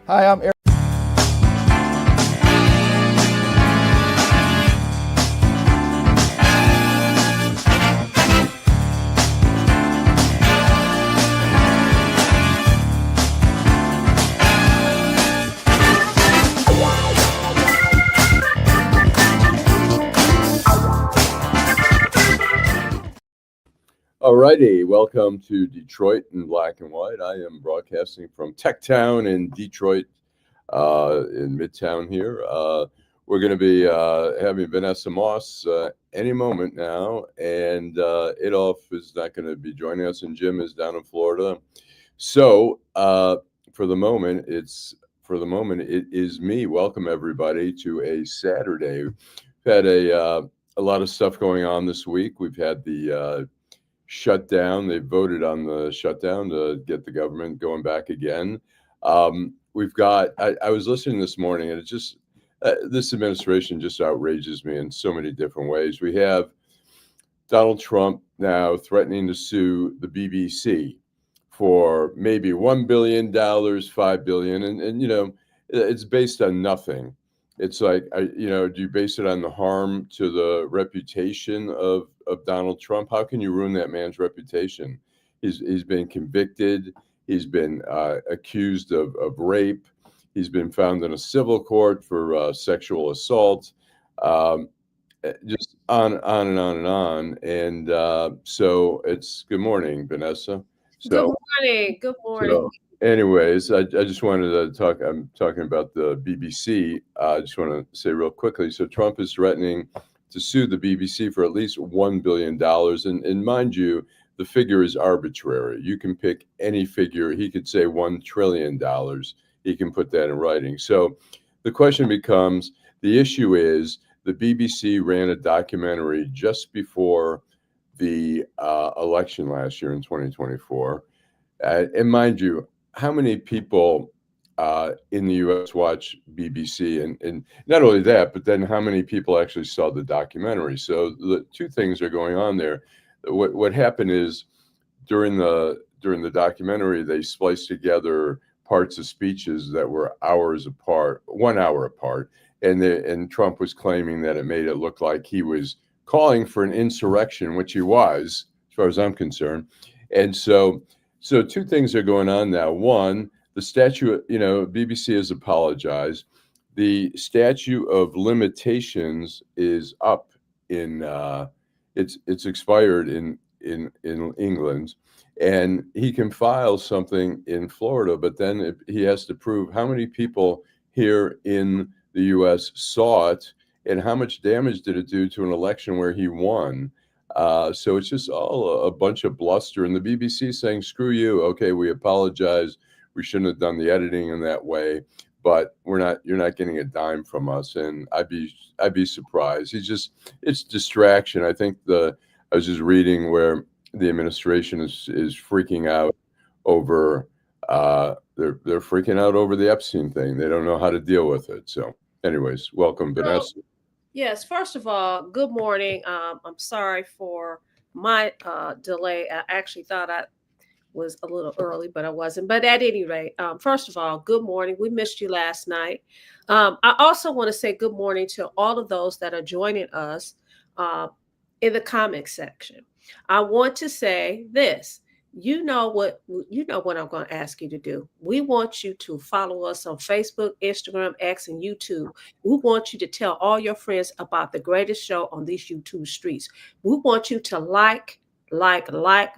Hi, I'm Eric. Alrighty, welcome to Detroit in Black and White. I am broadcasting from Tech Town in Detroit, in Midtown here. We're going to be having Vanessa Moss any moment now, and Adolph is not going to be joining us, and Jim is down in Florida. So for the moment, it is me. Welcome everybody to a Saturday. We've had a lot of stuff going on this week. We've had the shutdown. They voted on the shutdown to get the government going back again. We've got, I was listening this morning, and it just, this administration just outrages me in so many different ways. We have Donald Trump now threatening to sue the BBC for maybe $1 billion, $5 billion. And you know, it's based on nothing. It's like, do you base it on the harm to the reputation of Donald Trump? How can you ruin that man's reputation? He's been convicted. He's been accused of rape. He's been found in a civil court for sexual assault. Just on and on and on. And so it's good morning, Vanessa. Good morning. Good morning. So, anyways, I just wanted to talk. I'm talking about the BBC. I just want to say real quickly. So Trump is threatening to sue the BBC for at least $1 billion. And mind you, the figure is arbitrary. You can pick any figure. He could say $1 trillion. He can put that in writing. So the question becomes, the issue is the BBC ran a documentary just before the election last year in 2024. And mind you, how many people in the U.S. watch BBC? And not only that, but then how many people actually saw the documentary? So the two things are going on there. What happened is during the documentary, they spliced together parts of speeches that were hours apart, 1 hour apart. And Trump was claiming that it made it look like he was calling for an insurrection, which he was, as far as I'm concerned. And so two things are going on now. One, the statute, BBC has apologized. The statute of limitations is up in, it's expired in England, and he can file something in Florida, but then he has to prove how many people here in the U.S. saw it and how much damage did it do to an election where he won. So it's just all a bunch of bluster, and the BBC saying, screw you. Okay, we apologize. We shouldn't have done the editing in that way, but you're not getting a dime from us. And I'd be surprised. It's distraction. I think I was just reading where the administration is freaking out over, they're freaking out over the Epstein thing. They don't know how to deal with it. So anyways, welcome, Vanessa. Yes, first of all, good morning. I'm sorry for my delay. I actually thought I was a little early, but I wasn't. But at any rate, first of all, good morning. We missed you last night. I also want to say good morning to all of those that are joining us in the comment section. I want to say this. You know what I'm going to ask you to do. We want you to follow us on Facebook, Instagram, X, and YouTube. We want you to tell all your friends about the greatest show on these YouTube streets. We want you to like,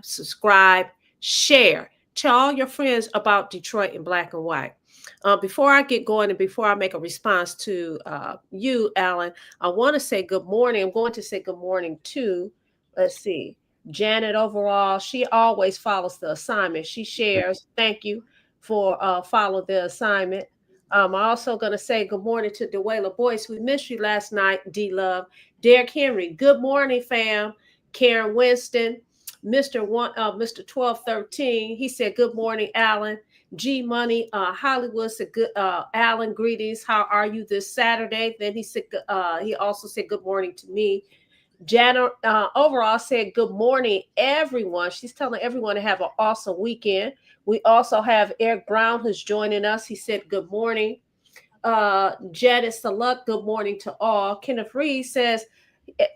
subscribe, share. Tell all your friends about Detroit in Black and White. Before I get going and before I make a response to you, Allan, I want to say good morning. I'm going to say good morning to, let's see, Janet overall. She always follows the assignment. She shares. Thank you for following the assignment. I'm also going to say good morning to Dewayla Boyce. We missed you last night, D-Love. Derek Henry, good morning, fam. Karen Winston, Mr. 1213, he said, good morning, Allan. G Money, Hollywood said, good, Allan, greetings. How are you this Saturday? Then he said, he also said, good morning to me. Janet overall said, "Good morning, everyone." She's telling everyone to have an awesome weekend. We also have Eric Brown who's joining us. He said, "Good morning." Janice Saluk, good morning to all. Kenneth Reed says,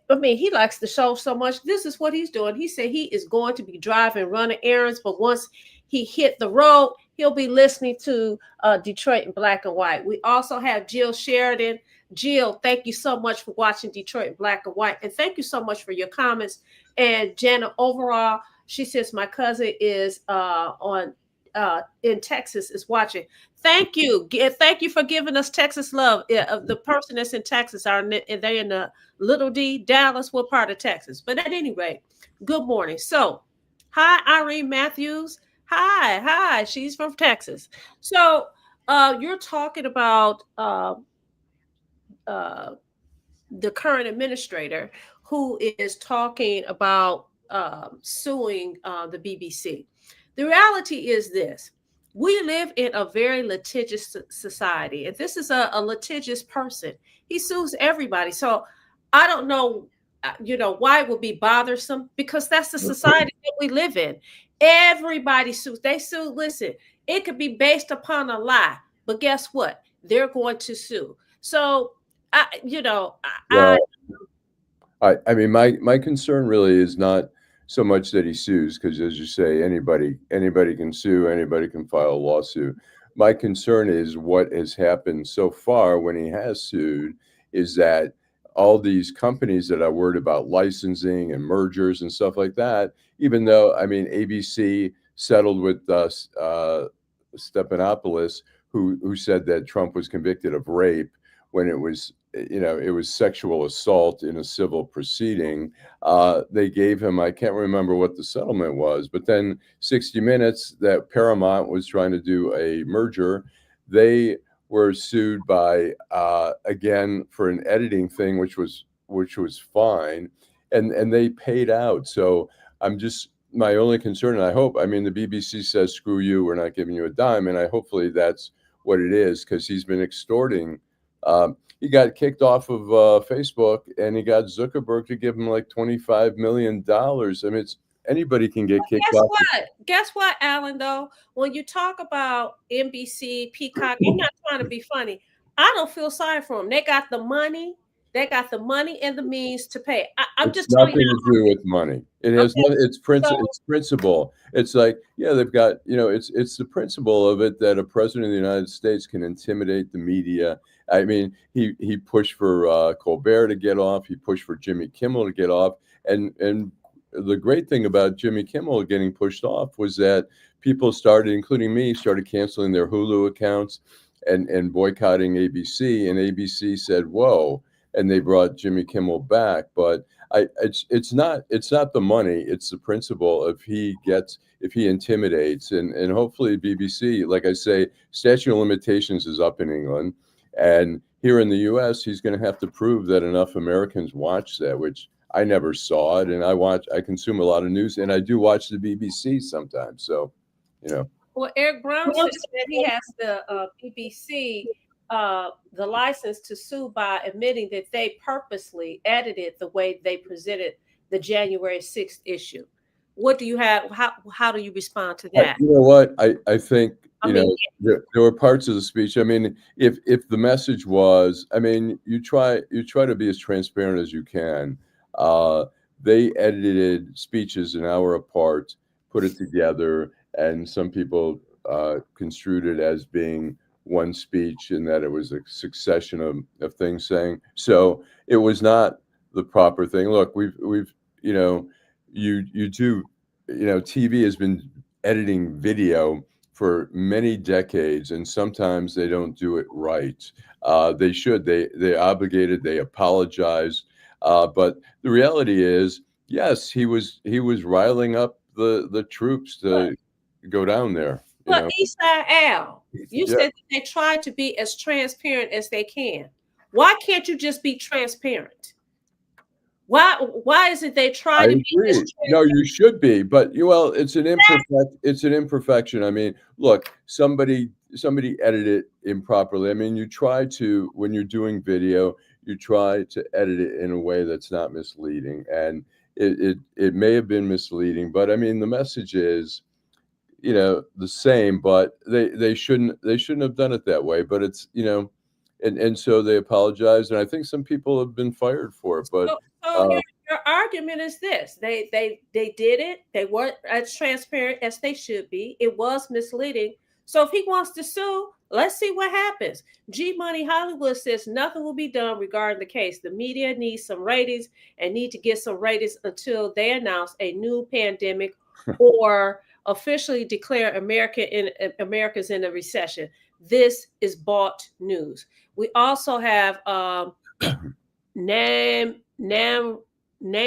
I mean, he likes the show so much. This is what he's doing. He said he is going to be driving, running errands, but once he hit the road, he'll be listening to Detroit in black and white. We also have Jill Sheridan. Jill, thank you so much for watching Detroit in black and white, and thank you so much for your comments. And Jenna, overall, she says my cousin is in Texas is watching. Thank you. Thank you for giving us Texas love. The person that's in Texas they're in the Little D, Dallas. What part of Texas? But at any rate, good morning. So, hi, Irene Matthews. Hi. She's from Texas. So, you're talking about the current administrator who is talking about suing the BBC. The reality is this. We live in a very litigious society, and this is a litigious person. He sues everybody. So I don't know, why it would be bothersome, because that's the society that we live in. Everybody sues. They sue. Listen, it could be based upon a lie, but guess what? They're going to sue. So, I mean, my concern really is not so much that he sues, because as you say, anybody can sue, anybody can file a lawsuit. My concern is what has happened so far when he has sued is that all these companies that are worried about licensing and mergers and stuff like that, even though, I mean, ABC settled with Stephanopoulos, who said that Trump was convicted of rape when it was sexual assault in a civil proceeding. They gave him, I can't remember what the settlement was, but then 60 Minutes, that Paramount was trying to do a merger, they were sued by, again, for an editing thing, which was fine, and they paid out. So my only concern, and I hope, I mean, the BBC says, screw you, we're not giving you a dime, and hopefully that's what it is, because he's been extorting. He got kicked off of Facebook, and he got Zuckerberg to give him like $25 million. I mean, anybody can get kicked off. Guess what, Allan, though? When you talk about NBC, Peacock, you're not trying to be funny. I don't feel sorry for them. They got the money. They got the money and the means to pay. I'm just telling nothing to do with money. It has it's principle. It's like, yeah, they've got, it's the principle of it that a president of the United States can intimidate the media. I mean, he pushed for Colbert to get off. He pushed for Jimmy Kimmel to get off. And the great thing about Jimmy Kimmel getting pushed off was that people started, including me, started canceling their Hulu accounts and boycotting ABC. And ABC said, whoa. And they brought Jimmy Kimmel back, but it's not the money, it's the principle. If he intimidates, and hopefully BBC, like I say, statute of limitations is up in England, and here in the U.S. he's going to have to prove that enough Americans watch that, which I never saw it, and I consume a lot of news, and I do watch the BBC sometimes. So, Well, Eric Brown says that he has the BBC. The license to sue by admitting that they purposely edited the way they presented the January 6th issue. What do you have? How do you respond to that? You know what? I think, there were parts of the speech. I mean, if the message was, I mean, you try to be as transparent as you can. They edited speeches an hour apart, put it together, and some people construed it as being one speech, and that it was a succession of things saying. So it was not the proper thing. Look, we've TV has been editing video for many decades, and sometimes they don't do it right. They should. They obligated. They apologize. But the reality is, yes, he was riling up the troops to go down there. But Eastside Al, you said that they try to be as transparent as they can. Why can't you just be transparent? Why is it they try to be as transparent? No, you should be, but it's an imperfection. I mean, look, somebody edited it improperly. I mean, you try to, when you're doing video, you try to edit it in a way that's not misleading. And it may have been misleading, but I mean, the message is, the same, but they shouldn't have done it that way. But it's, and so they apologized, and I think some people have been fired for it. But So your argument is this: they did it. They weren't as transparent as they should be. It was misleading. So if he wants to sue, let's see what happens. G Money Hollywood says nothing will be done regarding the case. The media needs some ratings and need to get some ratings until they announce a new pandemic or officially declare America's in a recession. This is bought news. We also have name I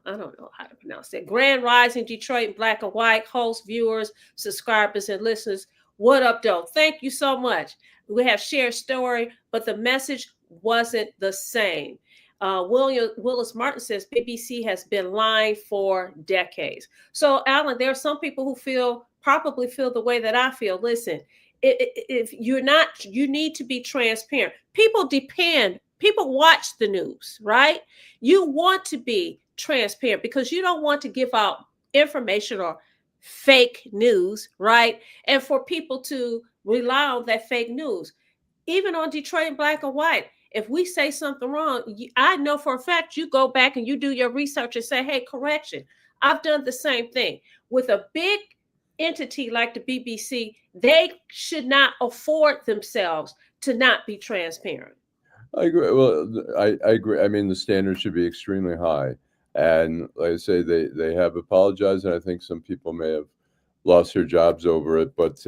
don't know how to pronounce it. Grand Rising Detroit Black and White host, viewers, subscribers, and listeners. What up, though? Thank you so much. We have shared story, but the message wasn't the same. Willis Martin says BBC has been lying for decades. So, Allan, there are some people who probably feel the way that I feel. Listen, if you're not, you need to be transparent. People watch the news, right? You want to be transparent because you don't want to give out information or fake news, right? And for people to rely on that fake news. Even on Detroit Black and White, if we say something wrong, I know for a fact you go back and you do your research and say, hey, correction. I've done the same thing. With a big entity like the BBC, they should not afford themselves to not be transparent. I agree. Well, I agree. I mean, the standards should be extremely high. And like I say, they have apologized, and I think some people may have lost their jobs over it. But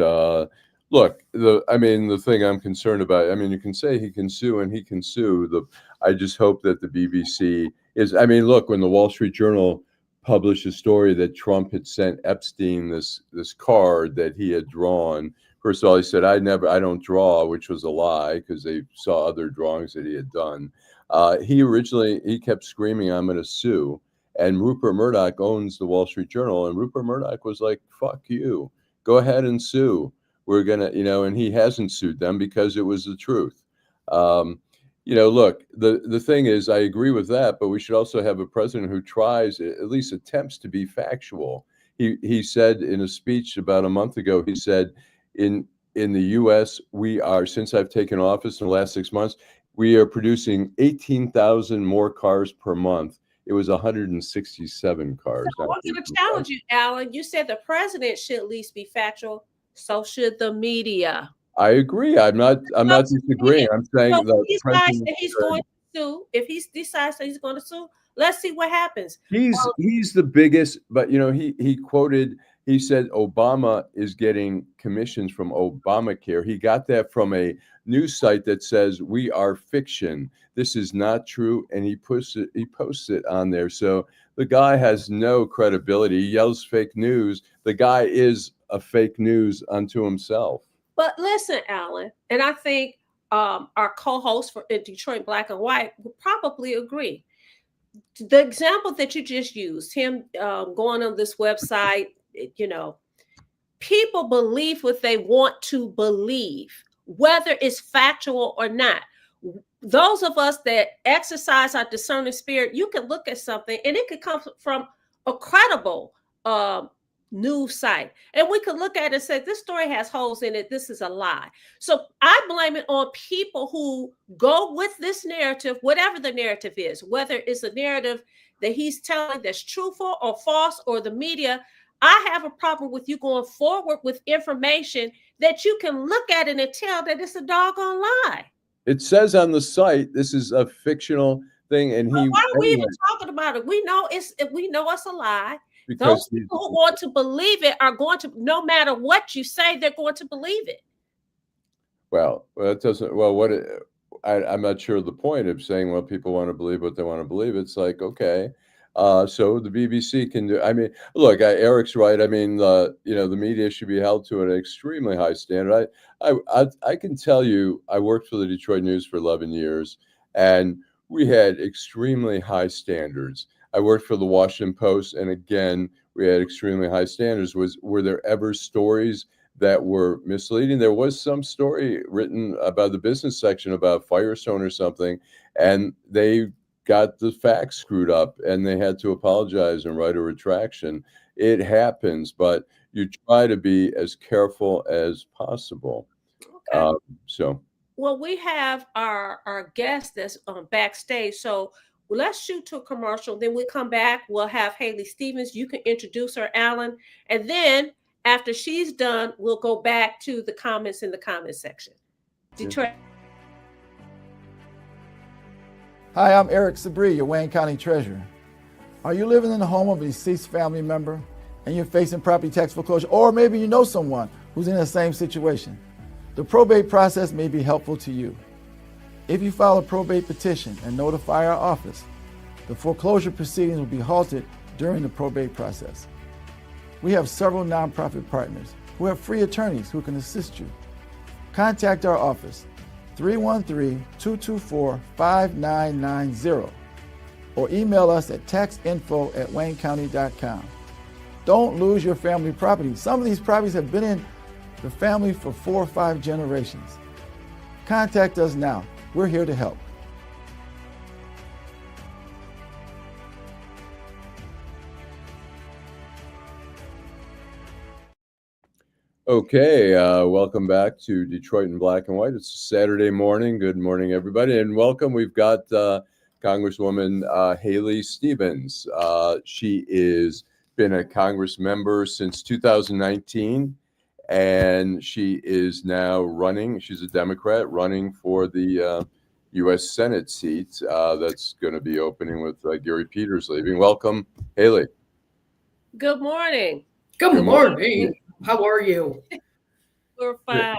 look, the thing I'm concerned about, I mean, you can say he can sue, and he can sue. I just hope that the BBC is, I mean, look, when the Wall Street Journal published a story that Trump had sent Epstein this card that he had drawn. First of all, he said, I don't draw, which was a lie because they saw other drawings that he had done. He kept screaming, I'm going to sue. And Rupert Murdoch owns the Wall Street Journal. And Rupert Murdoch was like, fuck you. Go ahead and sue. We're going to, and he hasn't sued them because it was the truth. Look, the thing is, I agree with that, but we should also have a president who tries, at least attempts to be factual. He said in a speech about a month ago, he said, in the U.S., we are, since I've taken office in the last 6 months, we are producing 18,000 more cars per month. It was 167 cars. So I want to challenge you, Allan. You said the president should at least be factual. So should the media. I agree. I'm not disagreeing. I'm saying if he decides that he's going to sue, let's see what happens. He's the biggest, but he said Obama is getting commissions from Obamacare. He got that from a news site that says we are fiction. This is not true, and he posts it on there. So the guy has no credibility. He yells fake news. The guy is a fake news unto himself. But listen, Allan, and I think our co-host for Detroit Black and White would probably agree. The example that you just used, him going on this website, people believe what they want to believe, whether it's factual or not. Those of us that exercise our discerning spirit, you can look at something and it could come from a credible news site, and we could look at it and say, this story has holes in it. This is a lie. So I blame it on people who go with this narrative, whatever the narrative is, whether it's a narrative that he's telling that's truthful or false, or the media. I have a problem with you going forward with information that you can look at it and tell that it's a doggone lie. It says on the site, this is a fictional thing. And why are we even talking about it? We know it's a lie. Because those people who want to believe it are going to, no matter what you say, they're going to believe it. Well, that doesn't, I'm not sure the point of saying, well, people want to believe what they want to believe. It's like, okay, so the BBC can do, I mean, look, Eric's right. I mean, the media should be held to an extremely high standard. I can tell you, I worked for the Detroit News for 11 years, and we had extremely high standards. I worked for the Washington Post, and again, we had extremely high standards. Were there ever stories that were misleading. There was some story written about the business section about Firestone or something, and they got the facts screwed up and they had to apologize and write a retraction. It happens, but you try to be as careful as possible. Okay. So Well, we have our guest that's backstage, so let's shoot to a commercial. Then we come back. We'll have Haley Stevens. You can introduce her, Allan, and then after she's done, we'll go back to the comments in the comment section. Detroit. Hi, I'm Eric Sabri, your Wayne County Treasurer. Are you living in the home of a deceased family member and you're facing property tax foreclosure, or maybe you know someone who's in the same situation? The probate process may be helpful to you. If you file a probate petition and notify our office, the foreclosure proceedings will be halted during the probate process. We have several nonprofit partners who have free attorneys who can assist you. Contact our office, 313-224-5990, or email us at taxinfo@waynecounty.com. Don't lose your family property. Some of these properties have been in the family for 4 or 5 generations. Contact us now. We're here to help. okay, welcome back to Detroit in Black and White. It's a Saturday morning. Good morning, everybody, and welcome. We've got Congresswoman Haley Stevens. She is been a Congress member since 2019, and she is now running. She's a Democrat running for the U.S. Senate seat that's going to be opening with Gary Peters leaving. Welcome, Haley. Good morning. Good morning. How are you? We're fine.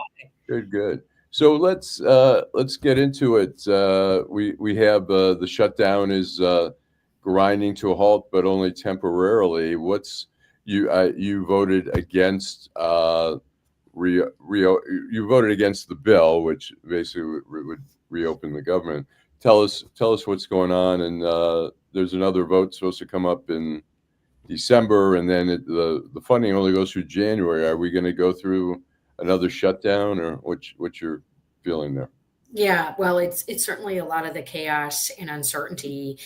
Good. So let's get into it. We have the shutdown is grinding to a halt, but only temporarily. You voted against you voted against the bill, which basically would reopen the government. Tell us what's going on. And there's another vote supposed to come up in December, and then the funding only goes through January. Are we going to go through another shutdown, or what's your feeling there? Yeah, well, it's certainly a lot of the chaos and uncertainty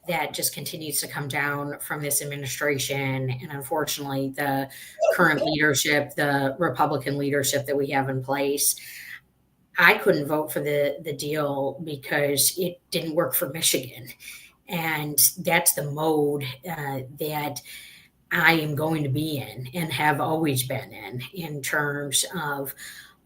that just continues to come down from this administration. And unfortunately, the current leadership, the Republican leadership that we have in place, I couldn't vote for the deal because it didn't work for Michigan. And that's the mode that I am going to be in and have always been in terms of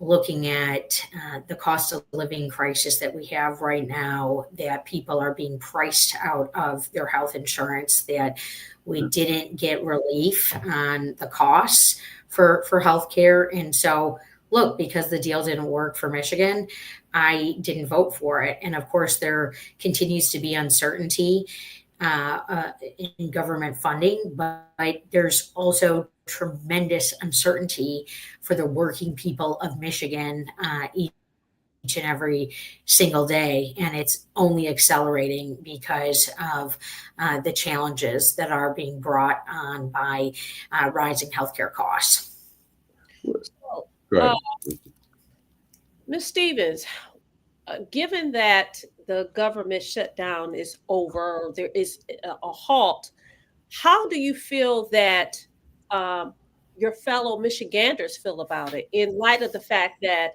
looking at the cost of living crisis that we have right now, that people are being priced out of their health insurance, that we didn't get relief on the costs for healthcare. And so, look, because the deal didn't work for Michigan, I didn't vote for it. And of course, there continues to be uncertainty in government funding, but there's also tremendous uncertainty for the working people of Michigan each and every single day. And it's only accelerating because of the challenges that are being brought on by rising healthcare costs. Ms. Stevens, given that the government shutdown is over, there is a halt, how do you feel that your fellow Michiganders feel about it, in light of the fact that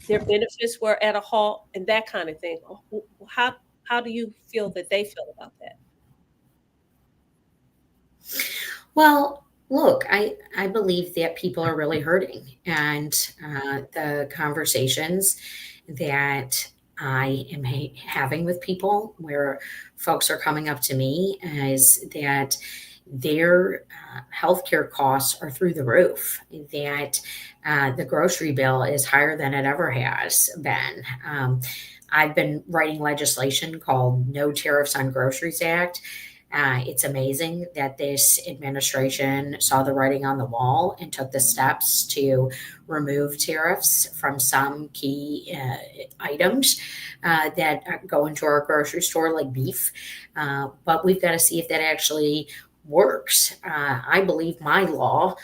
their benefits were at a halt and that kind of thing? How do you feel that they feel about that? Well, look, I believe that people are really hurting, and the conversations that I am having with people, where folks are coming up to me, is that their healthcare costs are through the roof, that the grocery bill is higher than it ever has been. I've been writing legislation called No Tariffs on Groceries Act. It's amazing that this administration saw the writing on the wall and took the steps to remove tariffs from some key items that go into our grocery store, like beef. But we've got to see if that actually works. I believe my law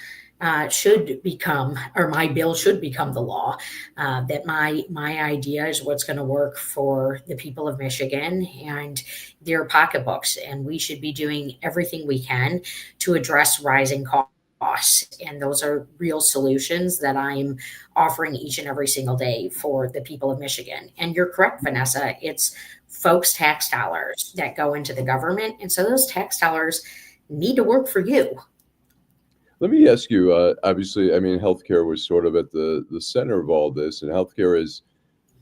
should become, or my bill should become the law. That my idea is what's going to work for the people of Michigan and their pocketbooks, and we should be doing everything we can to address rising costs. And those are real solutions that I'm offering each and every single day for the people of Michigan. And you're correct, Vanessa. It's folks' tax dollars that go into the government, and so those tax dollars need to work for you. Let me ask you, obviously, I mean, healthcare was sort of at the center of all this, and healthcare is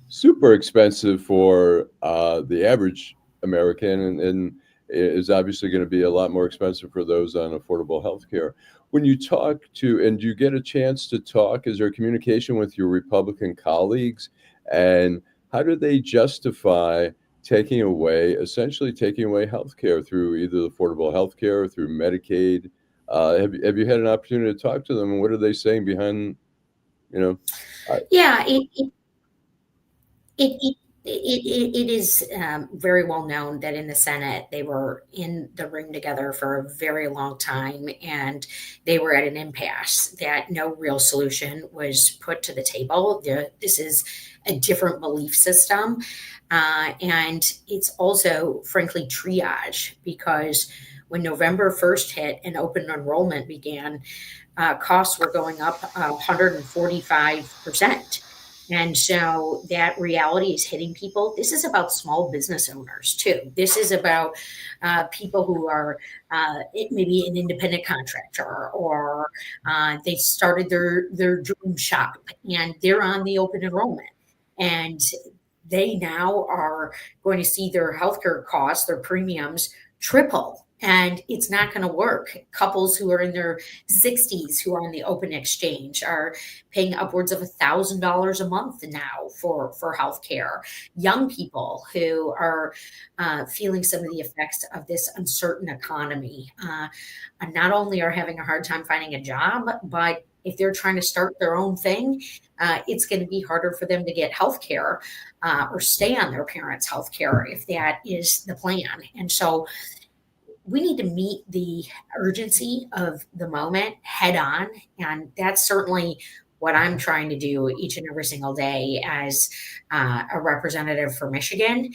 super expensive for the average American, and is obviously going to be a lot more expensive for those on affordable healthcare. When you talk to, and you get a chance to talk, is there communication with your Republican colleagues, and how do they justify essentially taking away healthcare through either affordable healthcare or through Medicaid? Have you had an opportunity to talk to them, and what are they saying behind, Yeah, it is very well known that in the Senate, they were in the room together for a very long time, and they were at an impasse that no real solution was put to the table. This is a different belief system. And it's also, frankly, triage, because when November 1st hit and open enrollment began, costs were going up 145%. And so that reality is hitting people. This is about small business owners, too. This is about people who are maybe an independent contractor, or they started their dream shop and they're on the open enrollment. And they now are going to see their healthcare costs, their premiums, triple. And it's not going to work. Couples who are in their 60s who are on the open exchange are paying upwards of $1,000 a month now for healthcare. Young people who are feeling some of the effects of this uncertain economy not only are having a hard time finding a job, but if they're trying to start their own thing, it's going to be harder for them to get healthcare or stay on their parents' healthcare if that is the plan. And so we need to meet the urgency of the moment head on. And that's certainly what I'm trying to do each and every single day as a representative for Michigan.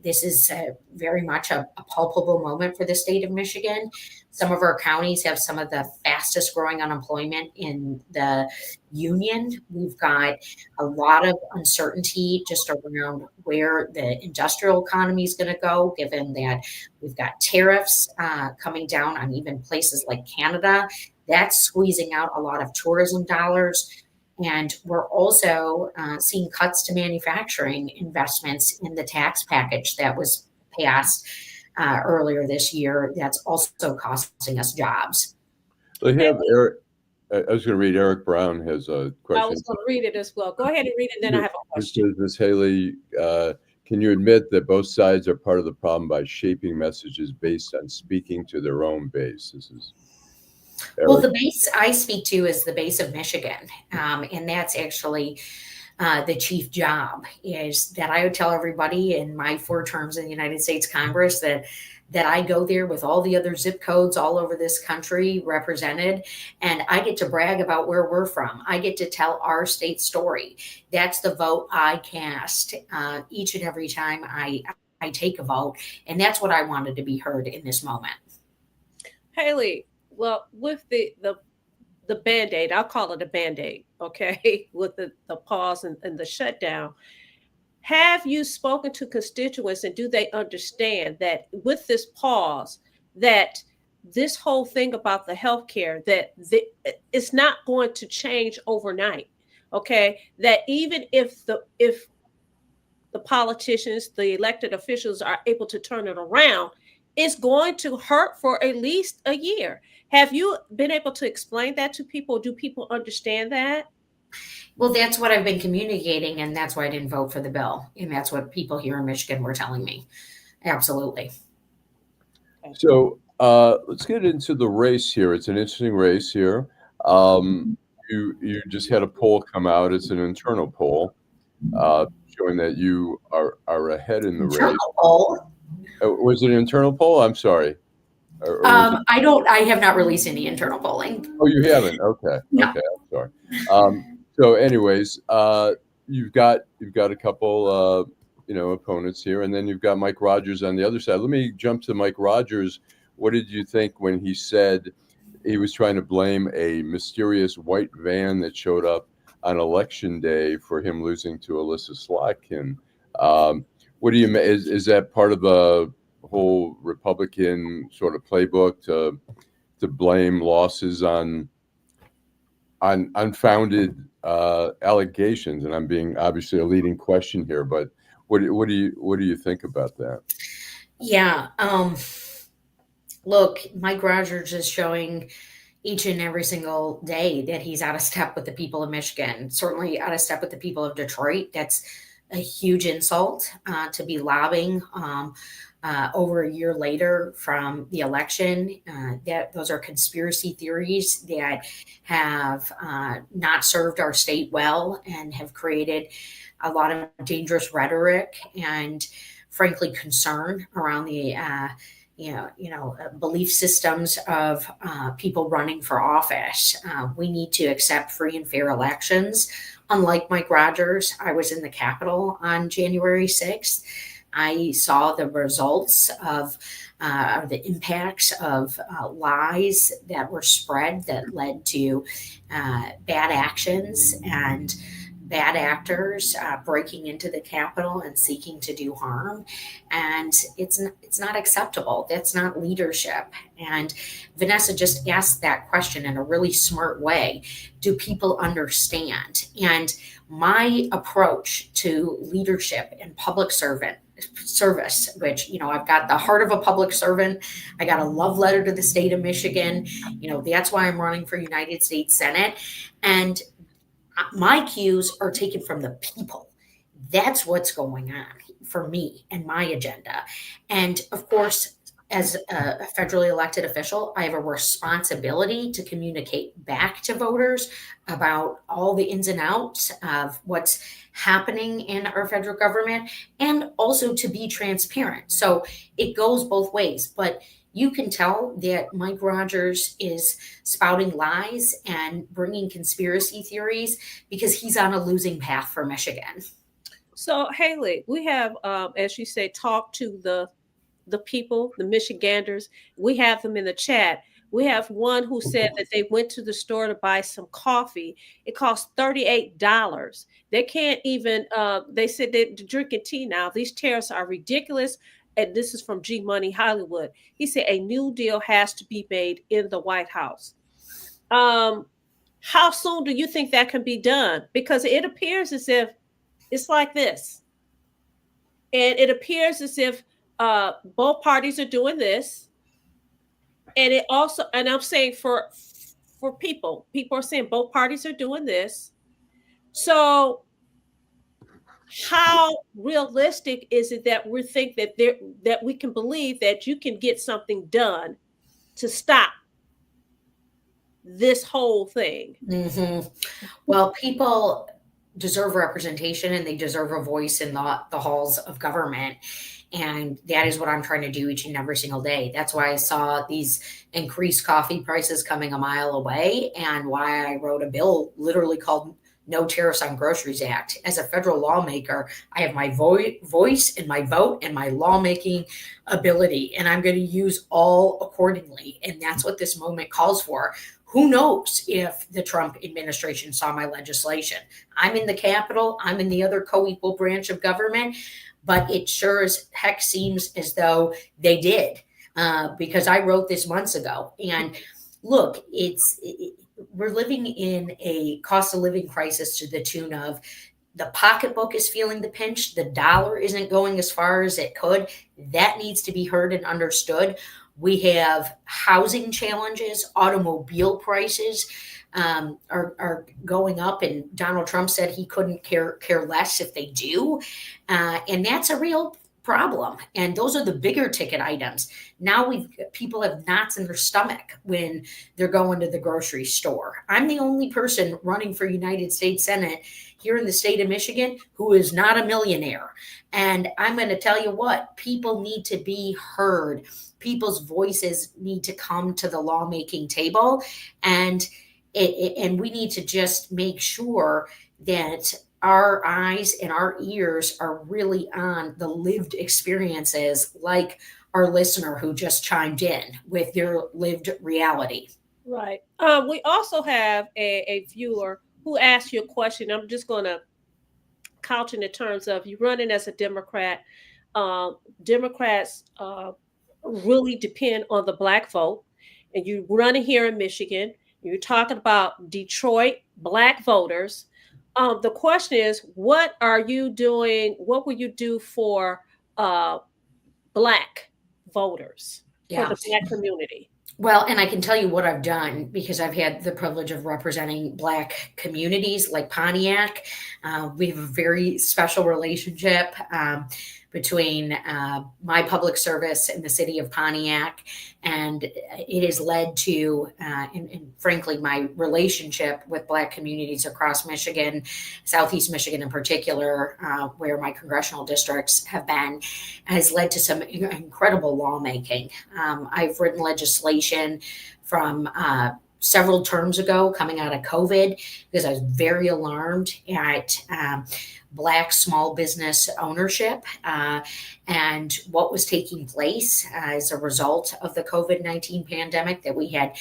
This is very much a palpable moment for the state of Michigan. Some of our counties have some of the fastest growing unemployment in the union. We've got a lot of uncertainty just around where the industrial economy is going to go, given that we've got tariffs coming down on even places like Canada. That's squeezing out a lot of tourism dollars. And we're also seeing cuts to manufacturing investments in the tax package that was passed earlier this year. That's also costing us jobs. They have Eric. I was going to read. Eric Brown has a question. I was going to read it as well. Go ahead and read it, then I have a question. Ms. Haley, can you admit that both sides are part of the problem by shaping messages based on speaking to their own base? This is Eric. Well, the base I speak to is the base of Michigan, and that's actually the chief job. Is that I would tell everybody in my 4 terms in the United States Congress that I go there with all the other zip codes all over this country represented, and I get to brag about where we're from. I get to tell our state story. That's the vote I cast each and every time I take a vote, and that's what I wanted to be heard in this moment. Haley, well, with the Band-Aid, I'll call it a Band-Aid, okay, with the pause and the shutdown, have you spoken to constituents, and do they understand that with this pause, that this whole thing about the healthcare, that it's not going to change overnight, okay? That even if the politicians, the elected officials are able to turn it around, it's going to hurt for at least a year. Have you been able to explain that to people? Do people understand that? Well, that's what I've been communicating, and that's why I didn't vote for the bill. And that's what people here in Michigan were telling me. Absolutely. So let's get into the race here. It's an interesting race here. You just had a poll come out. It's an internal poll showing that you are ahead in the race. Poll? Was it an internal poll? I'm sorry. I have not released any internal polling. Oh, you haven't? Okay. No. Okay. I'm sorry. So anyways, you've got a couple, opponents here, and then you've got Mike Rogers on the other side. Let me jump to Mike Rogers. What did you think when he said he was trying to blame a mysterious white van that showed up on election day for him losing to Alyssa Slotkin? What do you, is that part of the whole Republican sort of playbook to blame losses on unfounded allegations? And I'm being obviously a leading question here, but what do you think about that? Yeah. Look, Mike Rogers is showing each and every single day that he's out of step with the people of Michigan, certainly out of step with the people of Detroit. That's a huge insult to be lobbying over a year later from the election. That those are conspiracy theories that have not served our state well and have created a lot of dangerous rhetoric and, frankly, concern around the belief systems of people running for office. We need to accept free and fair elections. Unlike Mike Rogers, I was in the Capitol on January 6th. I saw the results of the impacts of lies that were spread that led to bad actions and bad actors breaking into the Capitol and seeking to do harm. And it's not acceptable. That's not leadership. And Vanessa just asked that question in a really smart way. Do people understand? And my approach to leadership and public service, which, I've got the heart of a public servant. I got a love letter to the state of Michigan. That's why I'm running for United States Senate. And my cues are taken from the people. That's what's going on for me and my agenda. And of course, as a federally elected official, I have a responsibility to communicate back to voters about all the ins and outs of what's happening in our federal government, and also to be transparent. So it goes both ways, but you can tell that Mike Rogers is spouting lies and bringing conspiracy theories because he's on a losing path for Michigan. So, Haley, we have, as you say, talked to the people, the Michiganders. We have them in the chat. We have one who said that they went to the store to buy some coffee. It cost $38. They can't even, they said they're drinking tea now. These tariffs are ridiculous. And this is from G Money Hollywood. He said a new deal has to be made in the White House. How soon do you think that can be done? Because it appears as if it's like this. And it appears as if both parties are doing this. And it also, and I'm saying for people are saying both parties are doing this. So how realistic is it that we think that we can believe that you can get something done to stop this whole thing? Mm-hmm. Well, people deserve representation and they deserve a voice in the halls of government. And that is what I'm trying to do each and every single day. That's why I saw these increased coffee prices coming a mile away, and why I wrote a bill literally called No Tariffs on Groceries Act. As a federal lawmaker, I have my voice and my vote and my lawmaking ability, and I'm going to use all accordingly. And that's what this moment calls for. Who knows if the Trump administration saw my legislation? I'm in the Capitol. I'm in the other co-equal branch of government, but it sure as heck seems as though they did, because I wrote this months ago. And look, we're living in a cost of living crisis to the tune of the pocketbook is feeling the pinch. The dollar isn't going as far as it could. That needs to be heard and understood. We have housing challenges, automobile prices are going up, and Donald Trump said he couldn't care less if they do. And that's a real problem. And those are the bigger ticket items. Now people have knots in their stomach when they're going to the grocery store. I'm the only person running for United States Senate here in the state of Michigan who is not a millionaire. And I'm going to tell you what, people need to be heard. People's voices need to come to the lawmaking table. And we need to just make sure that our eyes and our ears are really on the lived experiences, like our listener who just chimed in with their lived reality. Right. We also have a viewer who asked you a question. I'm just going to couch in the terms of you running as a Democrat. Democrats really depend on the Black vote, and you running here in Michigan. You're talking about Detroit Black voters. The question is, what are you doing? What will you do for Black voters, for the Black community? Well, and I can tell you what I've done because I've had the privilege of representing Black communities like Pontiac. We have a very special relationship between my public service in the city of Pontiac, and it has led to, and frankly, my relationship with Black communities across Michigan, Southeast Michigan in particular, where my congressional districts have been, has led to some incredible lawmaking. I've written legislation from several terms ago coming out of COVID because I was very alarmed at Black small business ownership and what was taking place as a result of the COVID-19 pandemic, that we had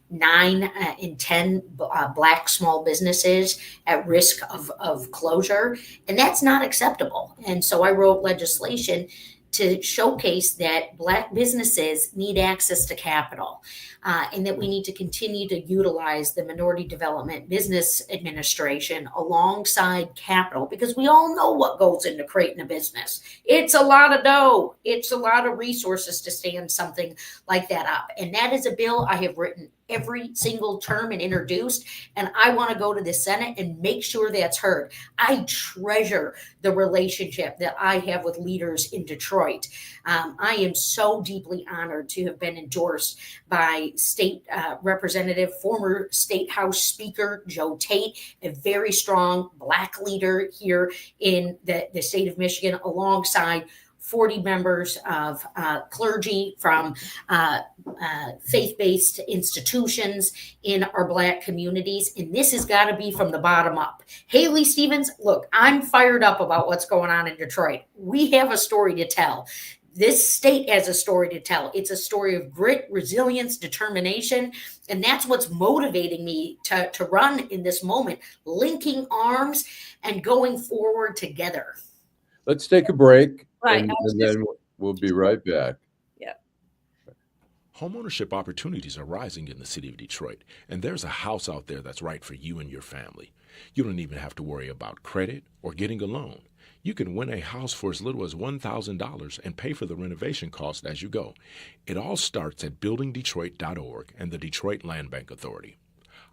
9 in 10 Black small businesses at risk of closure. And that's not acceptable. And so I wrote legislation to showcase that Black businesses need access to capital, and that we need to continue to utilize the Minority Development Business Administration alongside capital, because we all know what goes into creating a business. It's a lot of dough. It's a lot of resources to stand something like that up. And that is a bill I have written every single term and introduced, and I want to go to the Senate and make sure that's heard. I treasure the relationship that I have with leaders in Detroit. I am so deeply honored to have been endorsed by State Representative, former State House Speaker Joe Tate, a very strong Black leader here in the state of Michigan, alongside 40 members of clergy from faith-based institutions in our Black communities. And this has got to be from the bottom up. Haley Stevens, look, I'm fired up about what's going on in Detroit. We have a story to tell. This state has a story to tell. It's a story of grit, resilience, determination. And that's what's motivating me to run in this moment, linking arms and going forward together. Let's take a break, Right. and then we'll be right back. Yeah. Homeownership opportunities are rising in the city of Detroit, and there's a house out there that's right for you and your family. You don't even have to worry about credit or getting a loan. You can win a house for as little as $1,000 and pay for the renovation cost as you go. It all starts at buildingdetroit.org and the Detroit Land Bank Authority.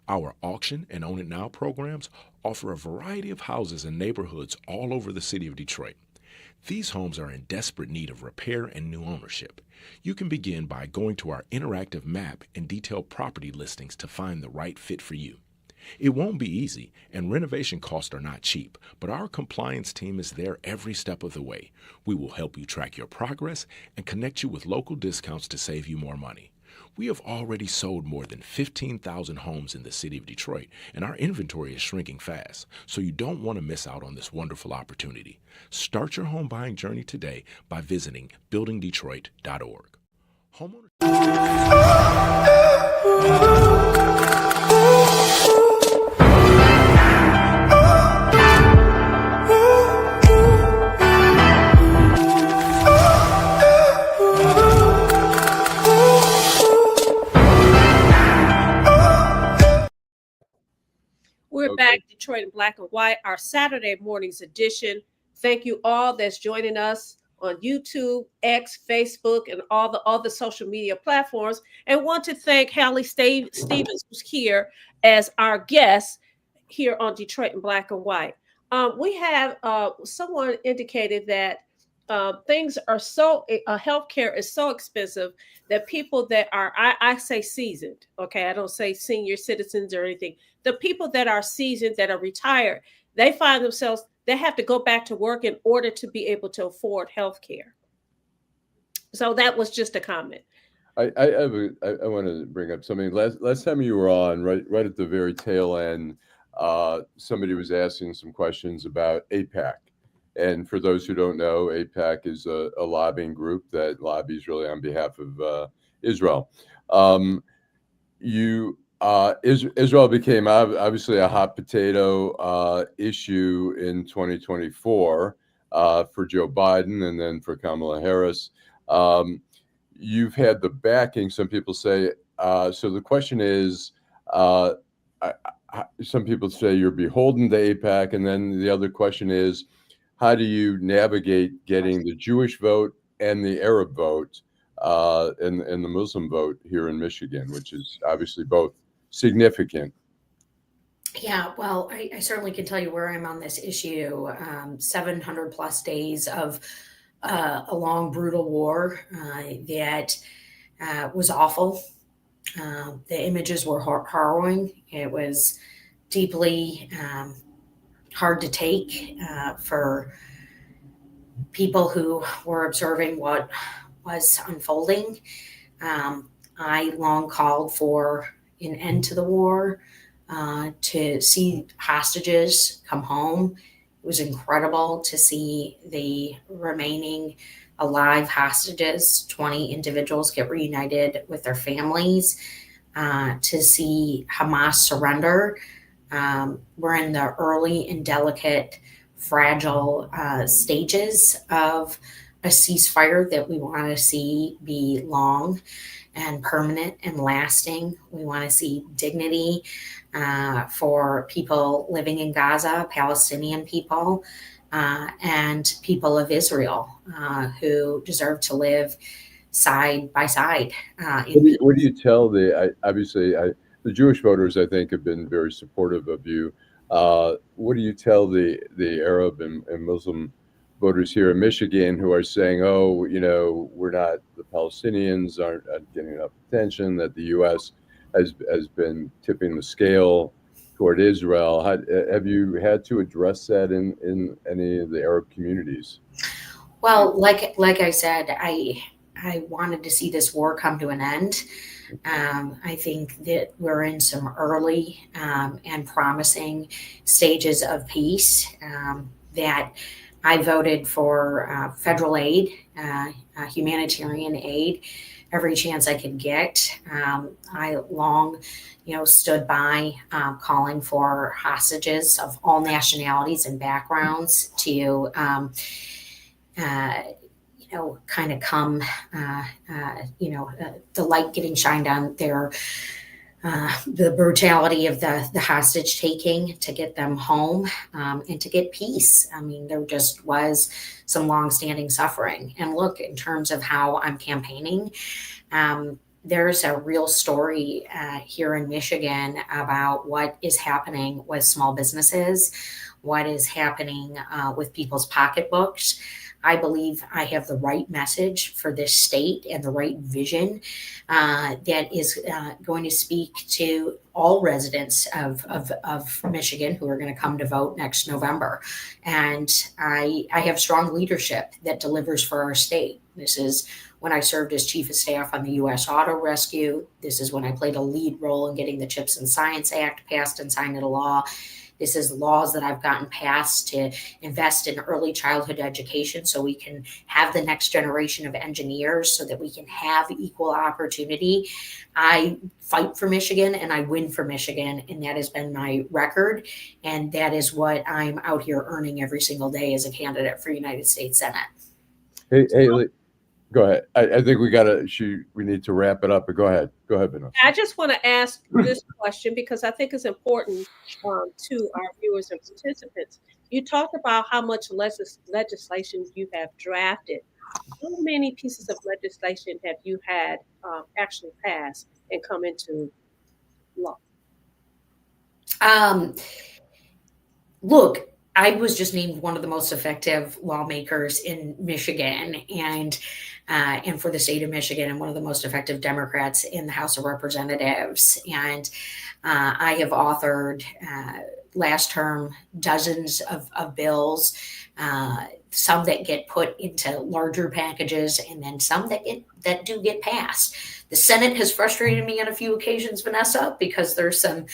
Our auction and Own It Now programs offer a variety of houses and neighborhoods all over the city of Detroit. These homes are in desperate need of repair and new ownership. You can begin by going to our interactive map and detailed property listings to find the right fit for you. It won't be easy, and renovation costs are not cheap, but our compliance team is there every step of the way. We will help you track your progress and connect you with local discounts to save you more money. We have already sold more than 15,000 homes in the city of Detroit, and our inventory is shrinking fast, so you don't want to miss out on this wonderful opportunity. Start your home buying journey today by visiting buildingdetroit.org. We're back, Detroit in Black and White, our Saturday morning's edition. Thank you all that's joining us on YouTube, X, Facebook, and all the other social media platforms. And want to thank Haley Stevens, who's here as our guest here on Detroit in Black and White. We have someone indicated that things are so healthcare is so expensive that people that are I say seasoned, okay, I don't say senior citizens or anything. The people that are seasoned, that are retired, they find themselves they have to go back to work in order to be able to afford healthcare. So that was just a comment. I want to bring up something. Last time you were on, right at the very tail end, somebody was asking some questions about AIPAC. And for those who don't know, AIPAC is a lobbying group that lobbies really on behalf of Israel. Israel became obviously a hot potato issue in 2024 for Joe Biden and then for Kamala Harris. You've had the backing, some people say. So the question is, some people say you're beholden to AIPAC. And then the other question is, how do you navigate getting the Jewish vote and the Arab vote and the Muslim vote here in Michigan, which is obviously both significant? Yeah, well, I certainly can tell you where I'm on this issue. 700 plus days of a long, brutal war that was awful. The images were harrowing. It was deeply hard to take for people who were observing what was unfolding. I long called for an end to the war, to see hostages come home. It was incredible to see the remaining alive hostages, 20 individuals, get reunited with their families, to see Hamas surrender. We're in the early and delicate, fragile stages of a ceasefire that we want to see be long and permanent and lasting. We want to see dignity for people living in Gaza, Palestinian people, and people of Israel who deserve to live side by side. What do you tell the Jewish voters, I think, have been very supportive of you. What do you tell the Arab and Muslim voters here in Michigan who are saying, oh, we're not, the Palestinians aren't getting enough attention, that the U.S. has been tipping the scale toward Israel? Have you had to address that in any of the Arab communities? Well, like I said, I wanted to see this war come to an end. I think that we're in some early and promising stages of peace, that I voted for federal aid, humanitarian aid, every chance I could get. I long, stood by calling for hostages of all nationalities and backgrounds to, kind of come, the light getting shined on their, the brutality of the hostage taking to get them home, and to get peace. I mean, there just was some longstanding suffering. And look, in terms of how I'm campaigning, there's a real story here in Michigan about what is happening with small businesses, what is happening with people's pocketbooks. I believe I have the right message for this state and the right vision that is going to speak to all residents of Michigan who are going to come to vote next November. And I have strong leadership that delivers for our state. This is when I served as chief of staff on the U.S. Auto Rescue. This is when I played a lead role in getting the CHIPS and Science Act passed and signed into law. This is laws that I've gotten passed to invest in early childhood education so we can have the next generation of engineers, so that we can have equal opportunity. I fight for Michigan and I win for Michigan, and that has been my record. And that is what I'm out here earning every single day as a candidate for United States Senate. Hey, Haley, go ahead. I think we need to wrap it up, but go ahead, Vanessa. I just want to ask this question because I think it's important to our viewers and participants. You talked about how much legislation you have drafted. How many pieces of legislation have you had actually pass and come into law? Look, I was just named one of the most effective lawmakers in Michigan and for the state of Michigan, and one of the most effective Democrats in the House of Representatives. And I have authored last term dozens of bills, some that get put into larger packages, and then some that do get passed. The Senate has frustrated me on a few occasions, Vanessa, because there's some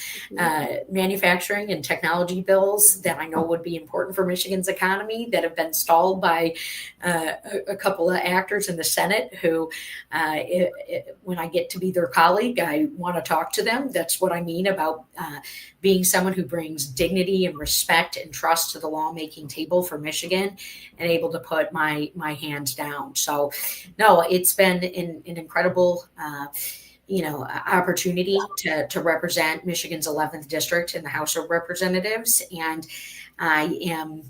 manufacturing and technology bills that I know would be important for Michigan's economy that have been stalled by a couple of actors in the Senate who, when I get to be their colleague, I want to talk to them. That's what I mean about being someone who brings dignity and respect and trust to the lawmaking table for Michigan and able to put my hands down. So, no, it's been an incredible opportunity to represent Michigan's 11th district in the House of Representatives. And I am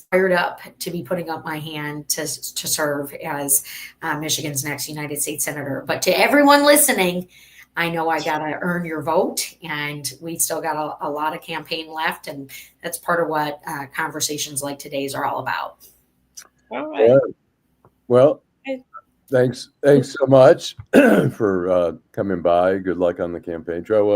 fired up to be putting up my hand to serve as Michigan's next United States Senator. But to everyone listening, I know I got to earn your vote, and we still got a lot of campaign left. And that's part of what conversations like today's are all about. All right. Yeah. Well, thanks so much for coming by. Good luck on the campaign trail.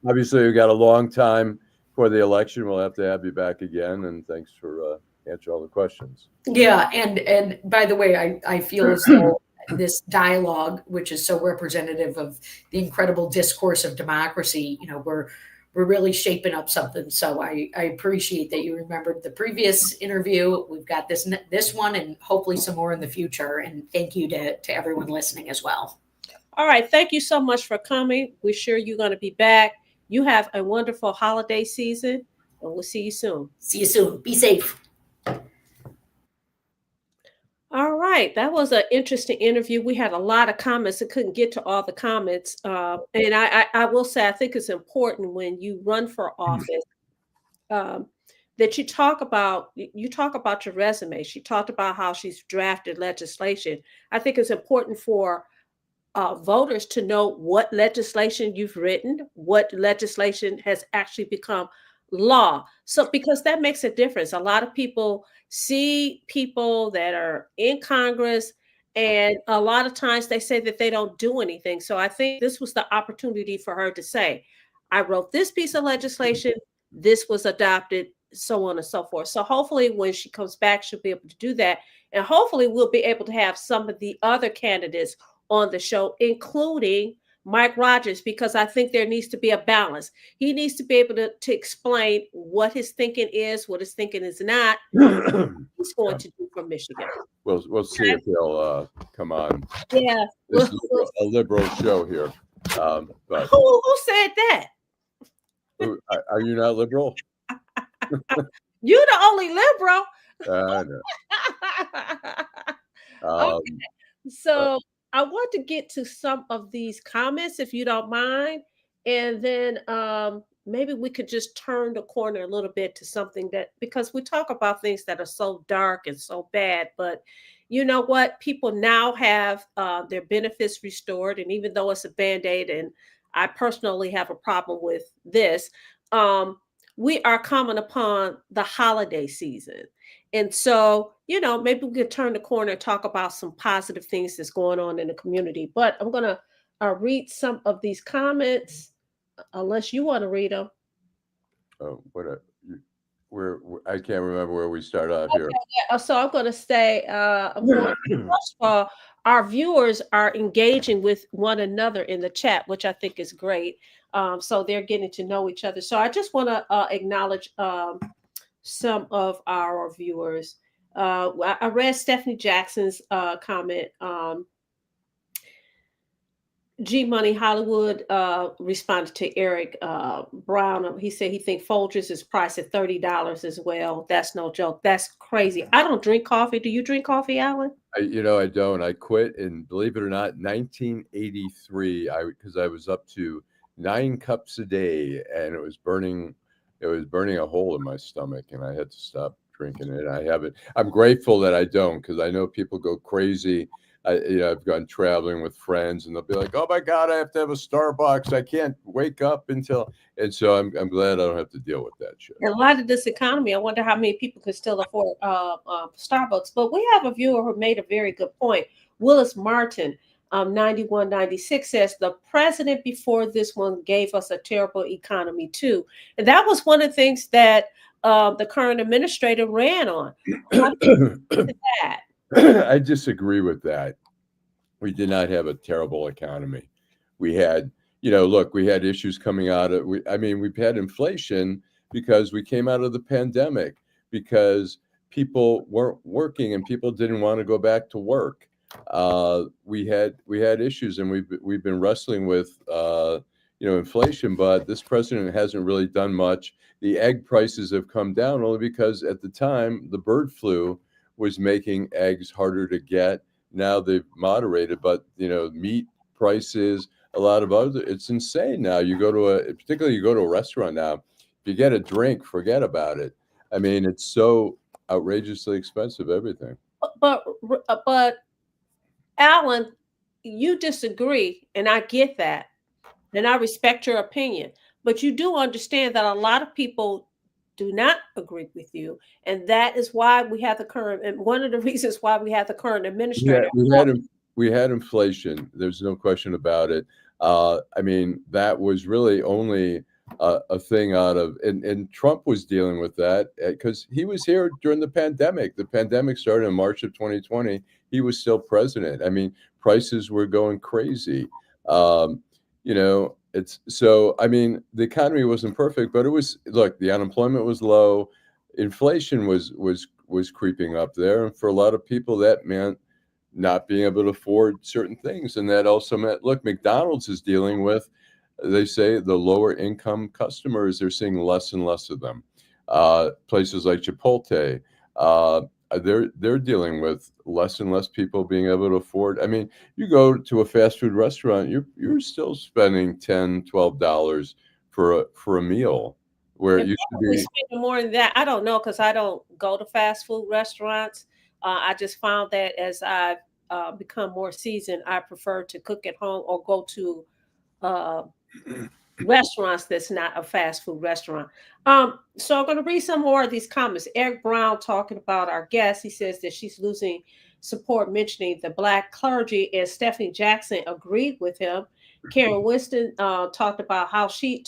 Obviously, we've got a long time for the election. We'll have to have you back again, and thanks for answering all the questions. Yeah, and by the way, I feel as though this dialogue, which is so representative of the incredible discourse of democracy, we're really shaping up something. So I appreciate that you remembered the previous interview. We've got this one, and hopefully some more in the future. And thank you to everyone listening as well. All right. Thank you so much for coming. We're sure you're going to be back. You have a wonderful holiday season, and we'll see you soon. See you soon. Be safe. All right. That was an interesting interview. We had a lot of comments. I couldn't get to all the comments. And I will say, I think it's important when you run for office that you talk about your resume. She talked about how she's drafted legislation. I think it's important for voters to know what legislation you've written, what legislation has actually become law. So, because that makes a difference. A lot of people see people that are in Congress, and a lot of times they say that they don't do anything. So I think this was the opportunity for her to say, I wrote this piece of legislation, this was adopted, so on and so forth. So hopefully when she comes back, she'll be able to do that. And hopefully we'll be able to have some of the other candidates on the show, including Mike Rogers, because I think there needs to be a balance. He needs to be able to explain what his thinking is, what his thinking is not. He's going to do for Michigan. We'll see if he'll come on. Yeah. This is a liberal show here. But who said that? Are you not liberal? You're the only liberal. I know. Okay. So I want to get to some of these comments, if you don't mind. And then maybe we could just turn the corner a little bit to something that, because we talk about things that are so dark and so bad, but you know what? People now have their benefits restored. And even though it's a Band-Aid, and I personally have a problem with this, we are coming upon the holiday season. And so, maybe we could turn the corner and talk about some positive things that's going on in the community. But I'm going to read some of these comments, unless you want to read them. Oh, I can't remember where we start out here. Yeah, so I'm going to say, first of all, our viewers are engaging with one another in the chat, which I think is great. So they're getting to know each other. So I just want to acknowledge some of our viewers. I read Stephanie Jackson's comment. G Money Hollywood responded to Eric Brown. He said he thinks Folgers is priced at $30 as well. That's no joke. That's crazy. I don't drink coffee. Do you drink coffee, Allan? I don't. I quit, and believe it or not, 1983. Because I was up to 9 cups a day, and it was burning a hole in my stomach, and I had to stop drinking it. I haven't. I'm grateful that I don't, because I know people go crazy I've gone traveling with friends, and they'll be like, "Oh my God, I have to have a Starbucks. I can't wake up until." And so I'm glad I don't have to deal with that shit. A lot of this economy, I wonder how many people can still afford Starbucks. But we have a viewer who made a very good point. Willis Martin, 9196 says the president before this one gave us a terrible economy too, and that was one of the things that the current administrator ran on. That? I disagree with that. We did not have a terrible economy. We had, look, we had issues coming out of, we've had inflation because we came out of the pandemic, because people weren't working and people didn't want to go back to work. We had issues, and we've been wrestling with, inflation, but this president hasn't really done much. The egg prices have come down only because at the time the bird flu was making eggs harder to get. Now they've moderated, but meat prices, a lot of other, it's insane now. Particularly you go to a restaurant now, if you get a drink, forget about it. I mean, it's so outrageously expensive, everything. But Allan, you disagree, and I get that, and I respect your opinion, but you do understand that a lot of people do not agree with you, and that is why we have the current, and one of the reasons why we have the current administrator. We had inflation. There's no question about it. That was really only a thing out of, and Trump was dealing with that because he was here during the pandemic. The pandemic started in March of 2020. He was still president. Prices were going crazy. The economy wasn't perfect, but it was, look, the unemployment was low. Inflation was creeping up there. And for a lot of people, that meant not being able to afford certain things. And that also meant, look, McDonald's is dealing with, they say, the lower income customers. They're seeing less and less of them. Places like Chipotle, they're dealing with less and less people being able to afford. You go to a fast food restaurant, you're still spending $10, $12 for a meal, where it used to be spending more than that. I don't know, because I don't go to fast food restaurants. I just found that as I've become more seasoned, I prefer to cook at home or go to restaurants that's not a fast food restaurant. So I'm going to read some more of these comments. Eric Brown, talking about our guest, he says that she's losing support, mentioning the Black clergy, and Stephanie Jackson agreed with him. Karen Winston talks about how she